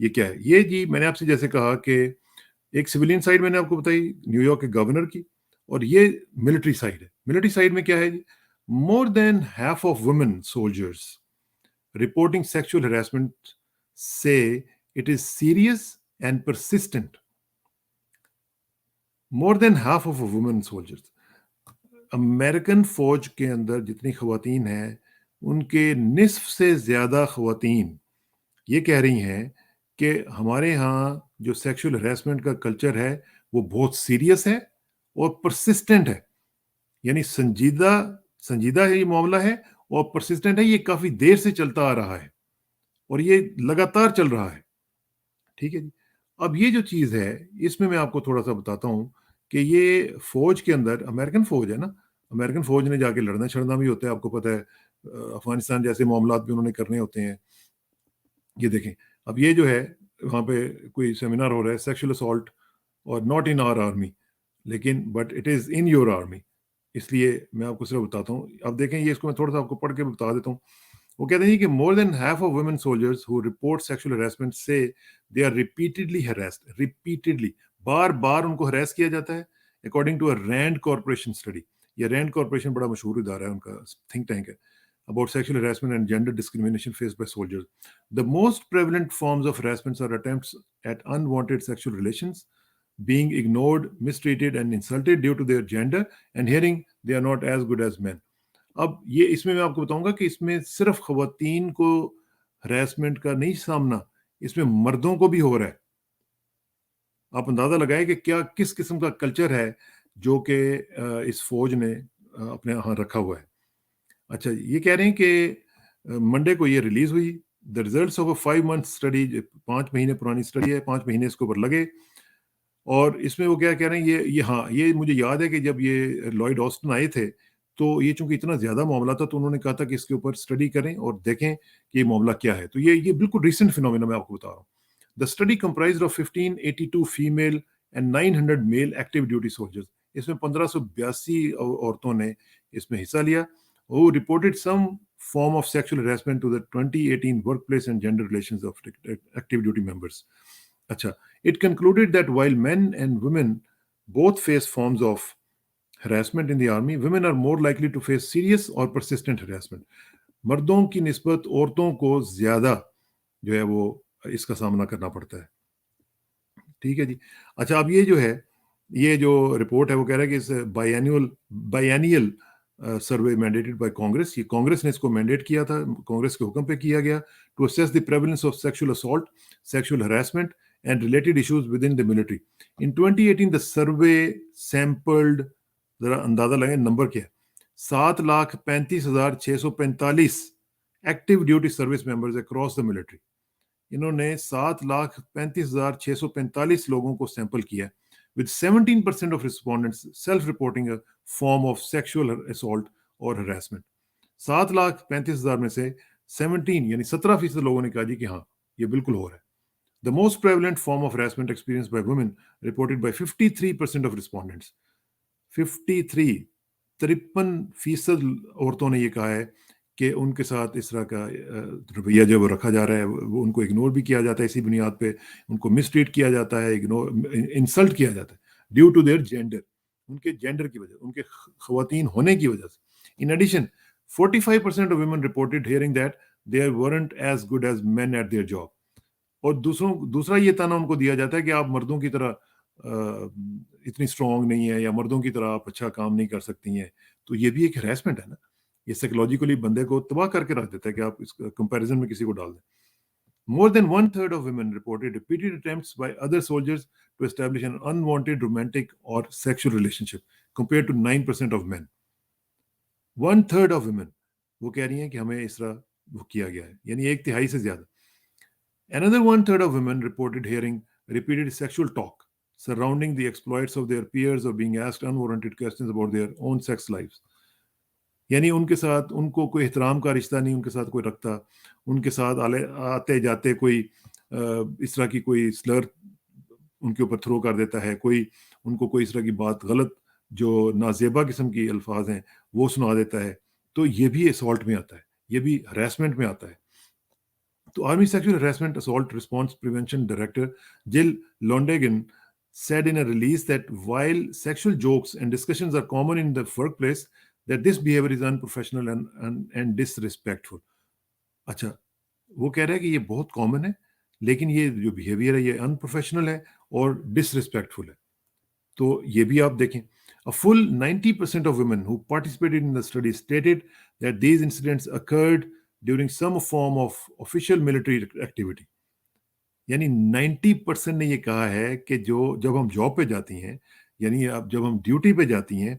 یہ کیا ہے؟ یہ جی میں نے آپ سے جیسے کہا کہ ایک سویلین سائڈ میں نے آپ کو بتائی نیو یارک کے گورنر کی، اور یہ ملٹری سائڈ ہے. ملٹری سائڈ میں کیا ہے جی؟ More than half of women soldiers reporting sexual harassment say it is serious and persistent. More than half of women soldiers. American فوج کے اندر جتنی خواتین ہیں ان کے نصف سے زیادہ خواتین یہ کہہ رہی ہیں کہ ہمارے ہاں جو سیکشل ہراسمنٹ کا کلچر ہے وہ بہت سیریس ہے اور پرسسٹنٹ ہے، یعنی سنجیدہ ہے یہ معاملہ ہے، اور پرسسٹنٹ ہے، یہ کافی دیر سے چلتا آ رہا ہے اور یہ لگاتار چل رہا ہے. ٹھیک ہے جی. اب یہ جو چیز ہے اس میں آپ کو تھوڑا سا بتاتا ہوں کہ یہ فوج کے اندر امریکن فوج ہے نا، امریکن فوج نے جا کے لڑنا چھڑنا بھی ہوتا ہے، آپ کو پتہ ہے افغانستان جیسے معاملات بھی انہوں نے کرنے ہوتے ہیں. یہ دیکھیں اب یہ جو ہے وہاں پہ کوئی سیمینار ہو رہا ہے سیکشل اسالٹ اور ناٹ ان آر آرمی، لیکن but it is in your army, اس لیے میں آپ کو صرف بتاتا ہوں. اب دیکھیں یہ اس کو میں تھوڑا سا آپ کو پڑھ کے بتا دیتا ہوں. وہ کہتے ہیں کہ more than half of women soldiers who report sexual harassment سے they are repeatedly harassed, repeatedly بار بار ان کو ہراس کیا جاتا ہے according to a Rand corporation study. یہ رینڈ کارپوریشن بڑا مشہور ادارہ ہے، ان کا تھنک ٹینک ہے about sexual harassment and gender discrimination faced by soldiers. The most prevalent forms of harassment are attempts at unwanted sexual relations, being ignored, mistreated and insulted due to their gender, and hearing they are not as good as men. اب یہ اس میں آپ کو بتاؤں گا کہ اس میں صرف خواتین کو ہراسمنٹ کا نہیں سامنا، اس میں مردوں کو بھی ہو رہا ہے. آپ اندازہ لگائیں کہ کیا کس قسم کا کلچر ہے جو کہ اس فوج نے اپنے ہاں رکھا ہوا ہے. اچھا یہ کہہ رہے ہیں کہ منڈے کو یہ ریلیز ہوئی the results of a 5 month study, 5 مہینے پرانی اسٹڈی ہے، 5 مہینے اس کے اوپر لگے. اور اس میں وہ کیا کہہ رہے ہیں، یہ ہاں یہ مجھے یاد ہے کہ جب یہ لوئڈ آسٹن آئے تھے تو یہ چونکہ اتنا زیادہ معاملہ تھا تو انہوں نے کہا تھا کہ اس کے اوپر اسٹڈی کریں اور دیکھیں کہ یہ معاملہ کیا ہے. تو یہ بالکل ریسنٹ فینومینا میں آپ کو بتا رہا ہوں. The study comprised of 1582 female and 900 male active duty soldiers. اس میں 1582 عورتوں نے اس میں حصہ لیا. who reported some form of sexual harassment to the 2018 workplace and gender relations of active duty members. Acha, it concluded that while men and women both face forms of harassment in the army, women are more likely to face serious or persistent harassment. مردوں کی نسبت عورتوں کو زیادہ جو ہے وہ اس کا سامنا کرنا پڑتا ہے. ٹھیک ہے جی. اچھا اب یہ جو ہے یہ جو رپورٹ ہے وہ کہہ رہا ہے کہ اس بائینیل سروے مینڈیٹڈ بائی کانگریس، یہ کانگریس نے اس کو مینڈیٹ کیا تھا، کانگریس کے حکم پہ کیا گیا to assess the prevalence of sexual assault, sexual harassment and related issues within the military. In 2018 the survey sampled, ذرا اندازہ لگائیں نمبر کیا ہے، 7,35,645 active duty service members across the military. انہوں نے 7,35,645 لوگوں کو سیمپل کیا with 17% of respondents self-reporting a form of sexual assault or harassment. 7,35,000 میں سے 17 یعنی 17% لوگوں نے کہا جی کہ ہاں یہ بالکل ہو رہا ہے. The most prevalent form of harassment experienced by women reported by 53% of respondents. 53% عورتوں نے یہ کہا ہے کہ ان کے ساتھ اس طرح کا رویہ جو وہ رکھا جا رہا ہے، وہ ان کو اگنور بھی کیا جاتا ہے، اسی بنیاد پہ ان کو مس ٹریٹ کیا جاتا ہے، انسلٹ کیا جاتا ہے ڈیو ٹو دیئر جینڈر، ان کے جینڈر کی وجہ، ان کے خواتین ہونے کی وجہ سے. In addition 45% of women reported hearing that they weren't as good as men at their job. اور دوسرا یہ تانا ان کو دیا جاتا ہے کہ آپ مردوں کی طرح اتنی اسٹرانگ نہیں ہے، یا مردوں کی طرح آپ اچھا کام نہیں کر سکتی ہیں. تو یہ بھی ایک ہراسمنٹ ہے نا، یہ سائیکولوجیکلی بندے کو تباہ کر کے رکھ دیتا ہے کہ آپ اس کمپیریزن میں کسی کو ڈال دیں. More than 1/3 of women reported repeated attempts by other soldiers to establish an unwanted romantic or sexual relationship compared to 9% of men. 1/3 of women وہ کہہ رہی ہیں کہ ہمیں اس طرح وہ کیا گیا ہے، یعنی 1/3 سے زیادہ. Another 1/3 of women reported hearing repeated sexual talk surrounding the exploits of their peers or being asked unwarranted questions about their own sex lives. یعنی ان کے ساتھ ان کو کوئی احترام کا رشتہ نہیں ان کے ساتھ کوئی رکھتا، ان کے ساتھ آتے جاتے کوئی اس طرح کی کوئی سلر ان کے اوپر تھرو کر دیتا ہے، کوئی ان کو کوئی اس طرح کی بات غلط جو نازیبا قسم کی الفاظ ہیں وہ سنا دیتا ہے. تو یہ بھی اسالٹ میں آتا ہے، یہ بھی ہراسمنٹ میں آتا ہے. تو Army Sexual Harassment Assault Response Prevention Director Jill Londegan said in a release that while sexual jokes and discussions are common in the workplace, that this behavior is unprofessional and disrespectful. اچھا وہ کہہ رہا ہے کہ یہ بہت common ہے لیکن یہ جو بیہیویئر ہے یہ انپروفیشنل ہے اور ڈسرسپیکٹفل ہے. تو یہ بھی آپ دیکھیں. A full 90% of women who participated in the study stated that these incidents occurred during some form of official military activity. یعنی 90% نے یہ کہا ہے کہ جب ہم جاب پہ جاتی ہیں یعنی اب جب ہم ڈیوٹی پہ جاتی ہیں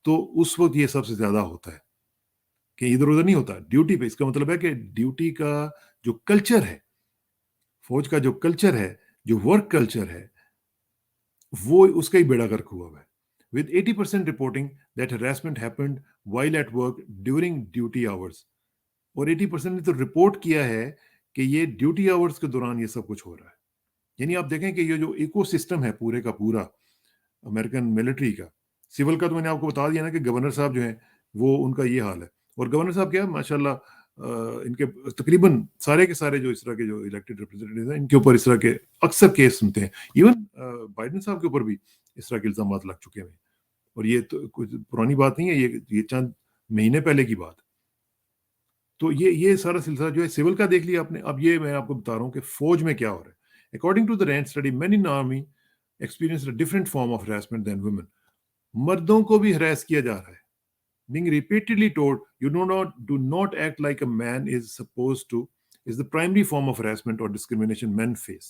تو اس وقت یہ سب سے زیادہ ہوتا ہے کہ ادھر ادھر نہیں ہوتا ڈیوٹی پہ. اس کا مطلب ہے کہ ڈیوٹی کا جو کلچر ہے, فوج کا جو کلچر ہے, جو ورک کلچر ہے, وہ اس کا ہی بیڑا غرق ہوا ہے. With 80% reporting that harassment happened while at work during duty hours. اور 80% نے تو رپورٹ کیا ہے کہ یہ ڈیوٹی آورز کے دوران یہ سب کچھ ہو رہا ہے. یعنی آپ دیکھیں کہ یہ جو ایکو سسٹم ہے پورے کا پورا امریکن ملٹری کا, سول کا تو میں نے آپ کو بتا دیا نا کہ گورنر صاحب جو ہیں وہ ان کا یہ حال ہے. اور گورنر صاحب کیا ماشاءاللہ ان کے تقریباً سارے کے سارے جو اس طرح کے جو الیکٹڈ ریپرزینٹیٹیوز ہیں ان کے اوپر اس طرح کے اکثر کیس سنتے ہیں. ایون بائیڈن صاحب کے اوپر بھی اس طرح کے الزامات لگ چکے ہیں اور یہ تو کچھ پرانی بات نہیں ہے, یہ چند مہینے پہلے کی بات. تو یہ سارا سلسلہ جو ہے سول کا دیکھ لیا آپ نے. اب یہ میں آپ کو بتا رہا ہوں کہ فوج میں کیا ہو رہا ہے. According to the RAND study, men in the army experienced a different form of harassment than women. مردوں کو بھی ہراس کیا جا رہا ہے. Being repeatedly told you do not act like a man is supposed to is the primary form of harassment or discrimination men face,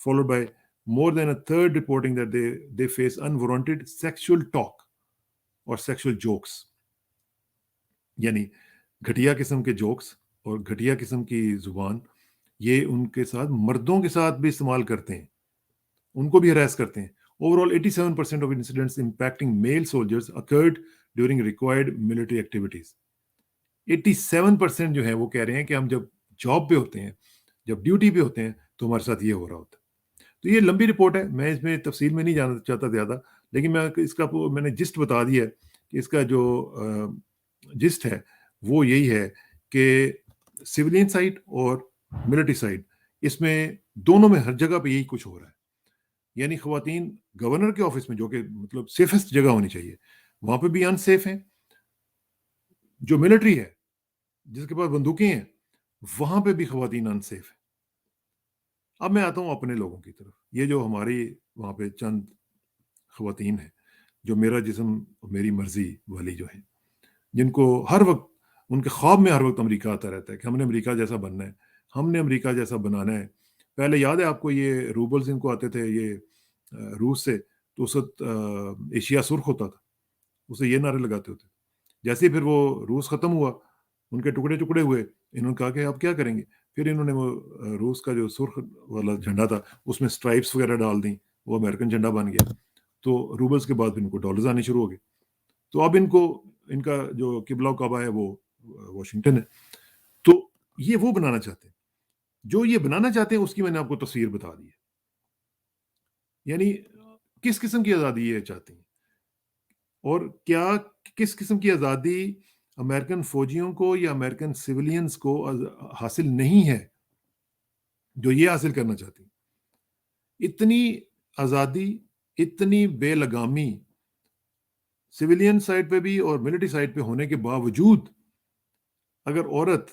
followed by more than a third reporting that they face unwarranted sexual talk or sexual jokes. یعنی گھٹیا قسم کے jokes اور گھٹیا قسم کی زبان یہ ان کے ساتھ مردوں کے ساتھ بھی استعمال کرتے ہیں, ان کو بھی ہراس کرتے ہیں. Overall, 87% of incidents impacting male soldiers occurred during required military activities. 87% جو ہیں وہ کہہ رہے ہیں کہ ہم جب جاب پہ ہوتے ہیں, جب ڈیوٹی پہ ہوتے ہیں تو ہمارے ساتھ یہ ہو رہا ہوتا ہے. تو یہ لمبی رپورٹ ہے, میں اس میں تفصیل میں نہیں جانا چاہتا زیادہ, لیکن میں نے جسٹ بتا دیا ہے کہ اس کا جو جسٹ ہے وہ یہی ہے کہ سویلین سائٹ اور ملٹری سائٹ اس میں دونوں میں ہر جگہ پہ یہی کچھ ہو رہا ہے. یعنی خواتین گورنر کے آفس میں جو کہ مطلب سیفسٹ جگہ ہونی چاہیے وہاں پہ بھی ان سیف ہیں. جو ملٹری ہے جس کے پاس بندوقیں ہیں وہاں پہ بھی خواتین ان سیف ہیں. اب میں آتا ہوں اپنے لوگوں کی طرف. یہ جو ہماری وہاں پہ چند خواتین ہیں جو میرا جسم میری مرضی والی جو ہیں, جن کو ہر وقت ان کے خواب میں ہر وقت امریکہ آتا رہتا ہے کہ ہم نے امریکہ جیسا بننا ہے, ہم نے امریکہ جیسا بنانا ہے. پہلے یاد ہے آپ کو یہ روبلز ان کو آتے تھے یہ روس سے, تو اس وقت ایشیا سرخ ہوتا تھا, اسے یہ نعرے لگاتے ہوتے. جیسے پھر وہ روس ختم ہوا, ان کے ٹکڑے ٹکڑے ہوئے, انہوں نے کہا کہ آپ کیا کریں گے. پھر انہوں نے وہ روس کا جو سرخ والا جھنڈا تھا اس میں اسٹرائپس وغیرہ ڈال دیں, وہ امریکن جھنڈا بن گیا. تو روبلز کے بعد پھر ان کو ڈالرز آنے شروع ہو گئے. تو اب ان کا جو قبلہ و کعبہ ہے وہ واشنگٹن ہے. تو یہ وہ بنانا چاہتے ہیں, جو یہ بنانا چاہتے ہیں اس کی میں نے آپ کو تصویر بتا دی ہے. یعنی کس قسم کی آزادی یہ چاہتے ہیں اور کیا کس قسم کی آزادی امریکن فوجیوں کو یا امریکن سویلینز کو حاصل نہیں ہے جو یہ حاصل کرنا چاہتے ہیں. اتنی آزادی, اتنی بے لگامی سویلین سائٹ پہ بھی اور ملٹری سائٹ پہ ہونے کے باوجود اگر عورت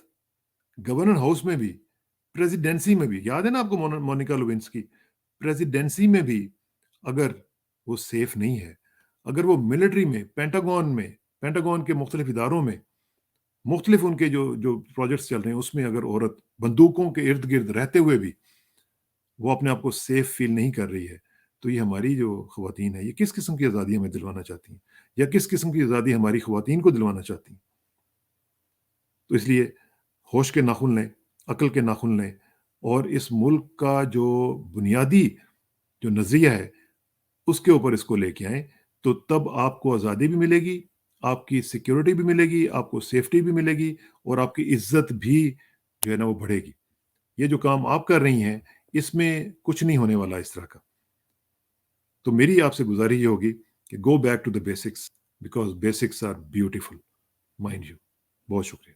گورنر ہاؤس میں بھی, پریزیڈنسی میں بھی, یاد ہے نا آپ کو مونیکا لیوینسکی, پریزیڈنسی میں بھی اگر وہ سیف نہیں ہے, اگر وہ ملٹری میں پینٹاگون کے مختلف اداروں میں مختلف ان کے جو پروجیکٹس چل رہے ہیں اس میں اگر عورت بندوقوں کے ارد گرد رہتے ہوئے بھی وہ اپنے آپ کو سیف فیل نہیں کر رہی ہے, تو یہ ہماری جو خواتین ہیں یہ کس قسم کی آزادی ہمیں دلوانا چاہتی ہیں یا کس قسم کی آزادی ہماری خواتین کو دلوانا چاہتی ہیں. تو اس لیے ہوش کے ناخن لیں, عقل کے ناخن لیں اور اس ملک کا جو بنیادی جو نظریہ ہے اس کے اوپر اس کو لے کے آئیں, تو تب آپ کو آزادی بھی ملے گی, آپ کی سیکیورٹی بھی ملے گی, آپ کو سیفٹی بھی ملے گی اور آپ کی عزت بھی جو ہے نا وہ بڑھے گی. یہ جو کام آپ کر رہی ہیں اس میں کچھ نہیں ہونے والا اس طرح کا. تو میری آپ سے گزارش یہ ہوگی کہ go back to the basics because basics are beautiful mind you. بہت شکریہ.